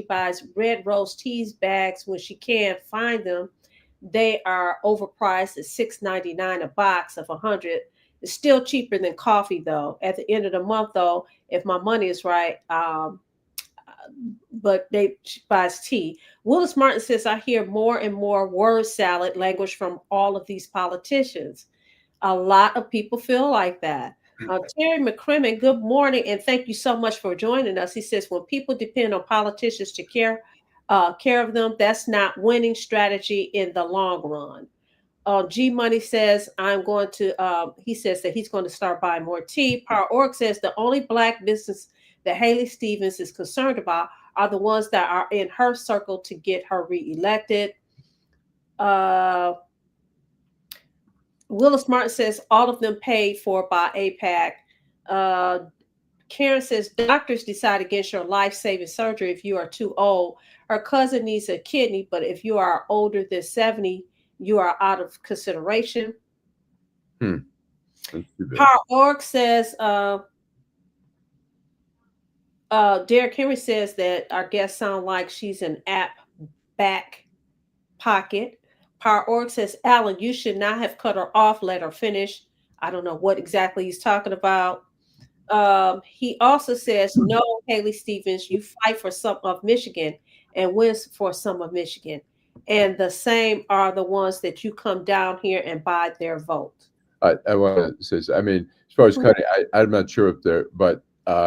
buys Red Rose Teas bags when she can't find them. They are overpriced at $6.99 a box of 100. It's still cheaper than coffee, though. At the end of the month, though, if my money is right, but she buys tea. Willis Martin says, I hear more and more word salad language from all of these politicians. A lot of people feel like that. Terry McCrimmon, good morning, and thank you so much for joining us. He says, when people depend on politicians to care of them, that's not winning strategy in the long run. G Money says, he says that he's going to start buying more tea. Power Org says the only Black business that Haley Stevens is concerned about are the ones that are in her circle to get her reelected. Willis Martin says all of them paid for by AIPAC. Karen says doctors decide against your life-saving surgery if you are too old. Her cousin needs a kidney, but if you are older than 70, you are out of consideration. Power Org says, Derek Henry says that our guest sound like she's an app back pocket. Power Org says, Allan, you should not have cut her off, let her finish. I don't know what exactly he's talking about. He also says, no, Haley Stevens, you fight for some of Michigan and win for some of Michigan. And the same are the ones that you come down here and buy their vote. I want to say, as far as cutting, I'm not sure if there, but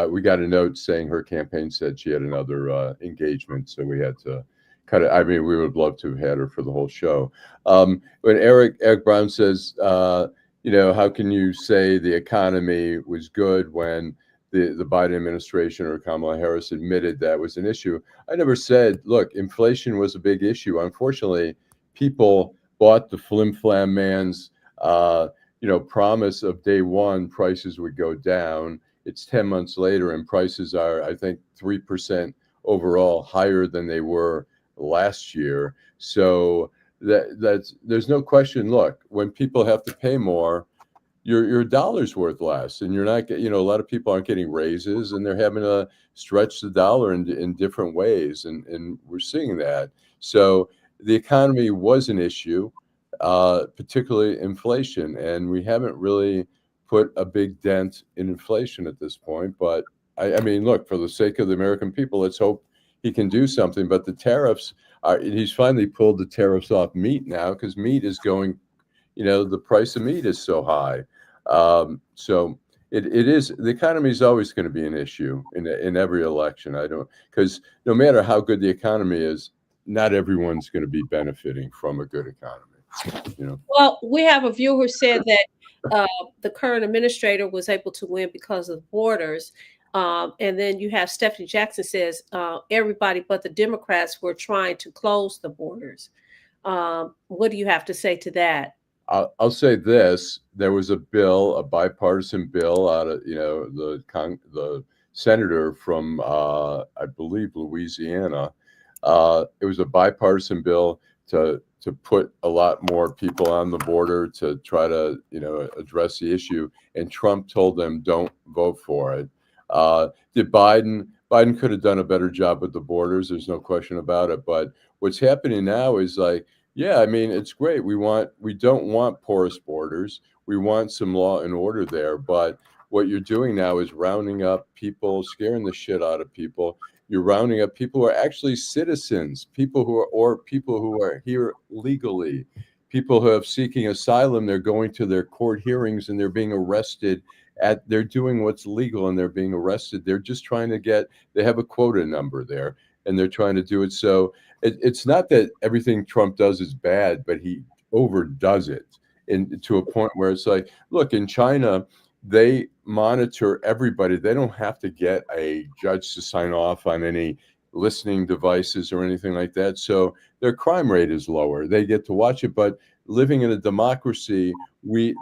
we got a note saying her campaign said she had another engagement, so we had to cut it. We would love to have had her for the whole show. When Eric Brown says, how can you say the economy was good when the Biden administration or Kamala Harris admitted that was an issue? I never said, look, inflation was a big issue. Unfortunately, people bought the flim-flam man's promise of day one prices would go down. It's 10 months later and prices are, I think, 3% overall higher than they were last year. So there's no question. Look, when people have to pay more, your dollar's worth less, and you're not, a lot of people aren't getting raises, and they're having to stretch the dollar in different ways, and we're seeing that. So the economy was an issue, particularly inflation, and we haven't really put a big dent in inflation at this point. But I mean, look, for the sake of the American people, let's hope he can do something. But the tariffs he's finally pulled the tariffs off meat now, because meat is going, the price of meat is so high. So it is, the economy is always going to be an issue in every election. Because no matter how good the economy is, not everyone's going to be benefiting from a good economy. Well, we have a viewer who said that the current administrator was able to win because of borders. And then you have Stephanie Jackson says everybody but the Democrats were trying to close the borders. What do you have to say to that? I'll say this: there was a bipartisan bill out of the senator from I believe Louisiana. It was a bipartisan bill to put a lot more people on the border to try to address the issue, and Trump told them don't vote for it. Did Biden could have done a better job with the borders, there's no question about it. But what's happening now is like, yeah, I mean, it's great. We don't want porous borders. We want some law and order there. But what you're doing now is rounding up people, scaring the shit out of people. You're rounding up people who are actually citizens, people who are here legally, people who are seeking asylum. They're going to their court hearings and they're being arrested. They're doing what's legal and they're being arrested. They're just trying to they have a quota number there, and they're trying to do it. So it's not that everything Trump does is bad, but he overdoes it to a point where it's like, look, in China, they monitor everybody. They don't have to get a judge to sign off on any listening devices or anything like that. So their crime rate is lower. They get to watch it. But living in a democracy,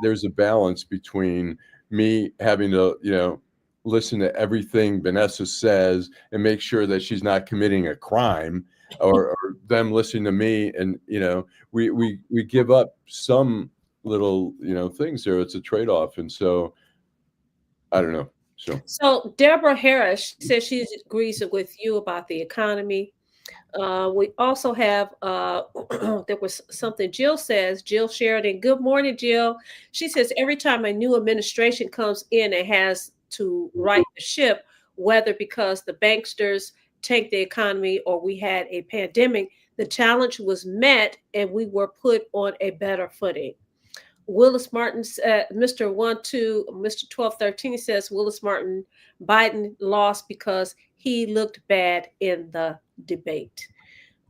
there's a balance between me having to, listen to everything Vanessa says and make sure that she's not committing a crime, or them listening to me. And, we give up some little, things there. It's a trade-off. And so I don't know. So Deborah Harris says she agrees with you about the economy. We also have, there was something Jill Sheridan. Good morning, Jill. She says every time a new administration comes in, it has to right the ship, whether because the banksters tanked the economy or we had a pandemic, the challenge was met and we were put on a better footing. Willis Martin, Mr. 1213 says Willis Martin, Biden lost because he looked bad in the debate.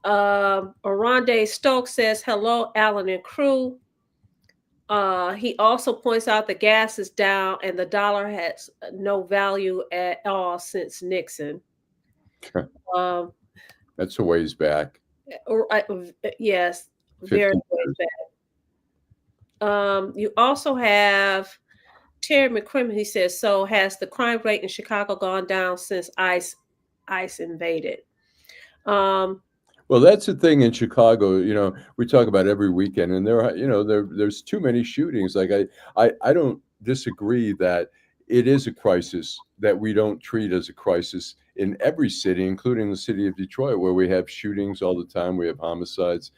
Aronde Stokes says, hello, Allan and crew. He also points out the gas is down and the dollar has no value at all since Nixon. That's a ways back. Yes, very ways back. You also have Terry McCrimmon. He says, so has the crime rate in Chicago gone down since ICE invaded? Well, that's the thing in Chicago, we talk about every weekend, and there's too many shootings. Like I don't disagree that it is a crisis that we don't treat as a crisis in every city, including the city of Detroit, where we have shootings all the time. We have homicides.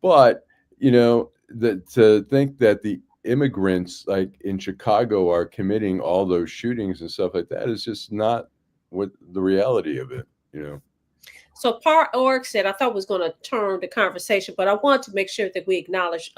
But, to think that the immigrants like in Chicago are committing all those shootings and stuff like that is just not what the reality of it, So Par Org said, I thought was going to turn the conversation, but I want to make sure that we acknowledge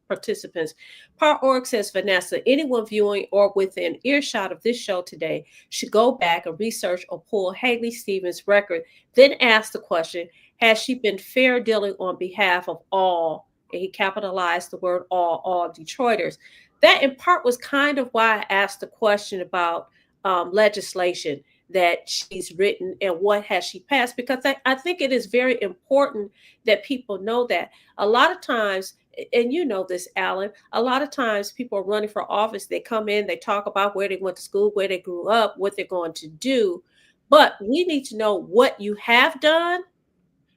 participants. Par Org says, Vanessa, anyone viewing or within earshot of this show today should go back and research or pull Haley Stevens' record, then ask the question, has she been fair dealing on behalf of all, and he capitalized the word all Detroiters. That in part was kind of why I asked the question about legislation that she's written and what has she passed, because I think it is very important that people know that a lot of times and you know this, Allan, a lot of times people are running for office. They come in, they talk about where they went to school, where they grew up, what they're going to do. But we need to know what you have done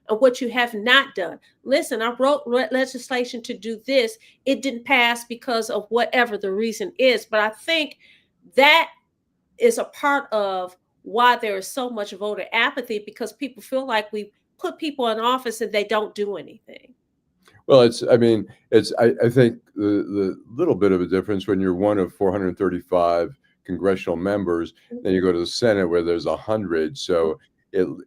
and what you have not done. Listen, I wrote legislation to do this. It didn't pass because of whatever the reason is. But I think that is a part of why there is so much voter apathy, because people feel like we put people in office and they don't do anything. Well, I think the little bit of a difference when you're one of 435 congressional members, then you go to the Senate where there's 100. So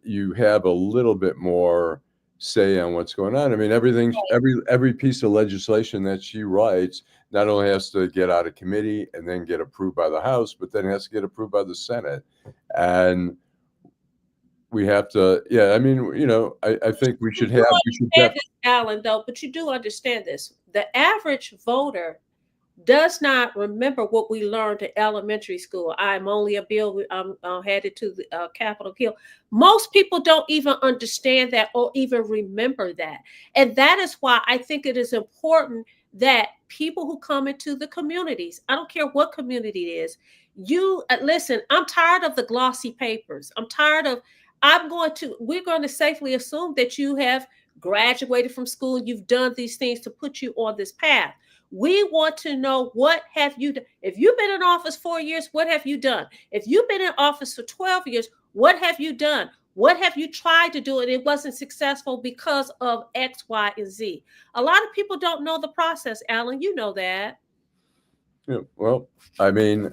you have a little bit more say on what's going on. I mean, every piece of legislation that she writes not only has to get out of committee and then get approved by the House, but then has to get approved by the Senate. And we have to, I think we should have. This, Allan, though, but you do understand this. The average voter does not remember what we learned in elementary school. I'm only a bill. I'm headed to the Capitol Hill. Most people don't even understand that or even remember that. And that is why I think it is important that people who come into the communities, I don't care what community it is, you listen, I'm tired of the glossy papers. I'm tired of, we're going to safely assume that you have graduated from school. You've done these things to put you on this path. We want to know, what have you done? If you've been in office 4 years, what have you done? If you've been in office for 12 years, what have you done? What have you tried to do and it wasn't successful because of X, Y, and Z? A lot of people don't know the process, Allan. You know that. Yeah, well, I agree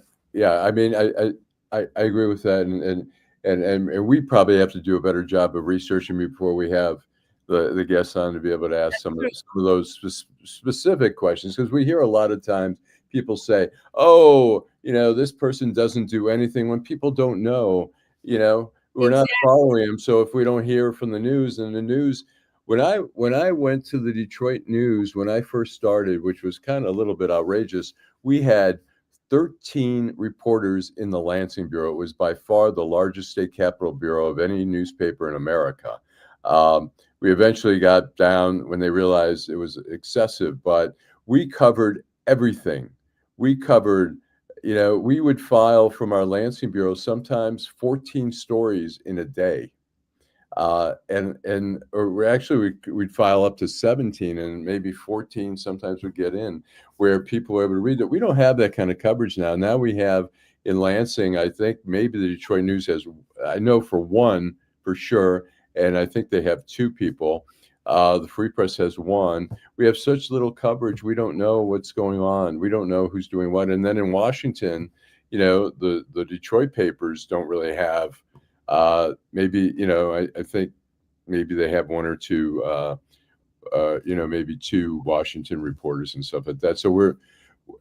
with that, and we probably have to do a better job of researching before we have the guests on to be able to ask some of those specific questions, because we hear a lot of times people say, "Oh, this person doesn't do anything," when people don't know, we're not following them. So if we don't hear from the news, and the news, when I went to the Detroit News when I first started, which was kind of a little bit outrageous, we had 13 reporters in the Lansing Bureau. It was by far the largest state capitol bureau of any newspaper in America. We eventually got down when they realized it was excessive, but we covered everything. We covered, we would file from our Lansing Bureau sometimes 14 stories in a day. We'd file up to 17, and maybe 14 sometimes would get in where people were able to read it. We don't have that kind of coverage now. Now we have in Lansing, I think maybe the Detroit News has, I know for one for sure, and I think they have two people. The Free Press has one. We have such little coverage. We don't know what's going on. We don't know who's doing what. And then in Washington, the Detroit papers don't really have, I think maybe they have one or two, maybe two Washington reporters and stuff like that. So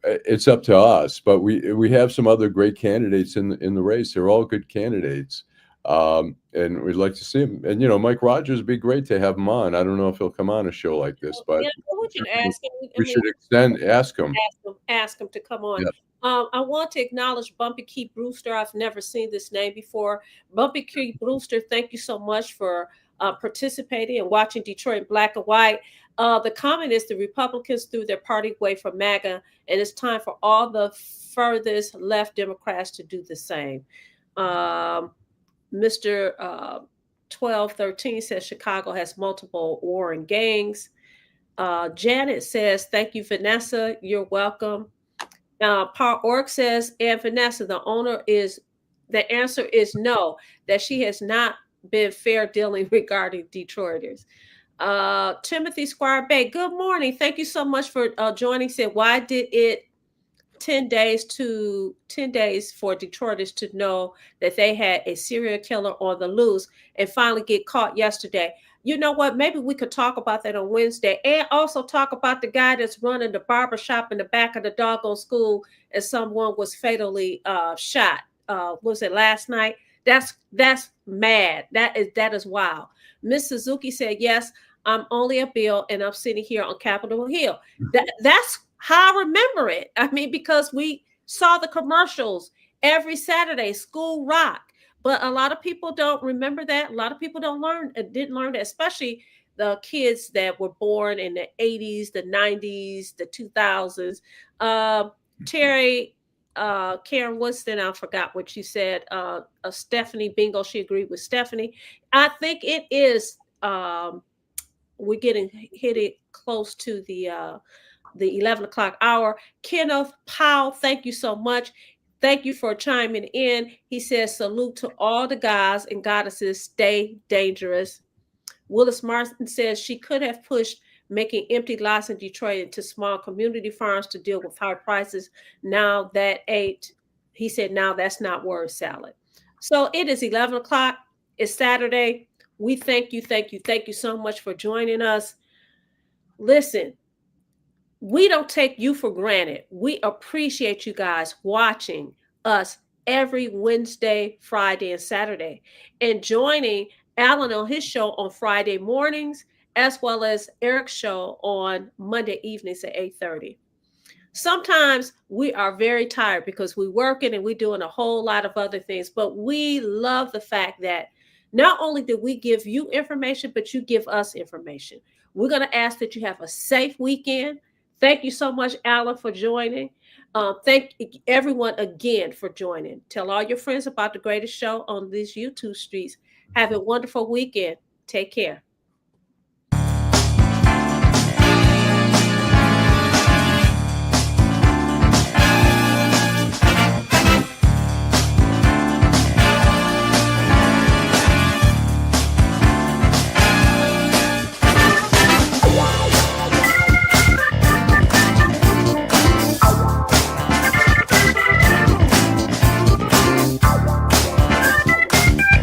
it's up to us, but we have some other great candidates in the race. They're all good candidates. And we'd like to see him. And Mike Rogers would be great to have him on. I don't know if he'll come on a show like this, but we should ask him. We should ask him to come on. Yeah. I want to acknowledge Bumpy Key Brewster. I've never seen this name before. Bumpy Key Brewster, thank you so much for participating and watching Detroit in Black and White. The comment is the Republicans threw their party away from MAGA, and it's time for all the furthest left Democrats to do the same. Mr. 1213 says Chicago has multiple warring gangs. Janet says, thank you, Vanessa. You're welcome. Paul Ork says, and Vanessa, the answer is no, that she has not been fair dealing regarding Detroiters. Timothy Squire Bay, good morning. Thank you so much for joining. Said, why did it 10 days for Detroiters to know that they had a serial killer on the loose and finally get caught yesterday? You know what? Maybe we could talk about that on Wednesday, and also talk about the guy that's running the barbershop in the back of the doggone school and someone was fatally shot. Was it last night? That's mad. That is wild. Miss Suzuki said, yes, I'm only a bill and I'm sitting here on Capitol Hill. That's how I remember it. I mean, because we saw the commercials every Saturday, School Rock. But a lot of people don't remember that. A lot of people didn't learn that, especially the kids that were born in the 80s, the 90s, the 2000s. Terry, Karen Winston, I forgot what you said. Stephanie Bingo, she agreed with Stephanie. I think it is, we're getting hit it close to the 11 o'clock hour. Kenneth Powell, thank you so much. Thank you for chiming in. He says, salute to all the guys and goddesses. Stay dangerous. Willis Martin says she could have pushed making empty lots in Detroit into small community farms to deal with high prices. Now that he said, now that's not word salad. So it is 11 o'clock. It's Saturday. We thank you so much for joining us. Listen, we don't take you for granted. We appreciate you guys watching us every Wednesday, Friday, and Saturday, and joining Allan on his show on Friday mornings, as well as Eric's show on Monday evenings at 8:30. Sometimes we are very tired because we're working and we're doing a whole lot of other things, but we love the fact that not only do we give you information, but you give us information. We're going to ask that you have a safe weekend. Thank you so much, Allan, for joining. Thank everyone again for joining. Tell all your friends about the greatest show on these YouTube streets. Have a wonderful weekend. Take care.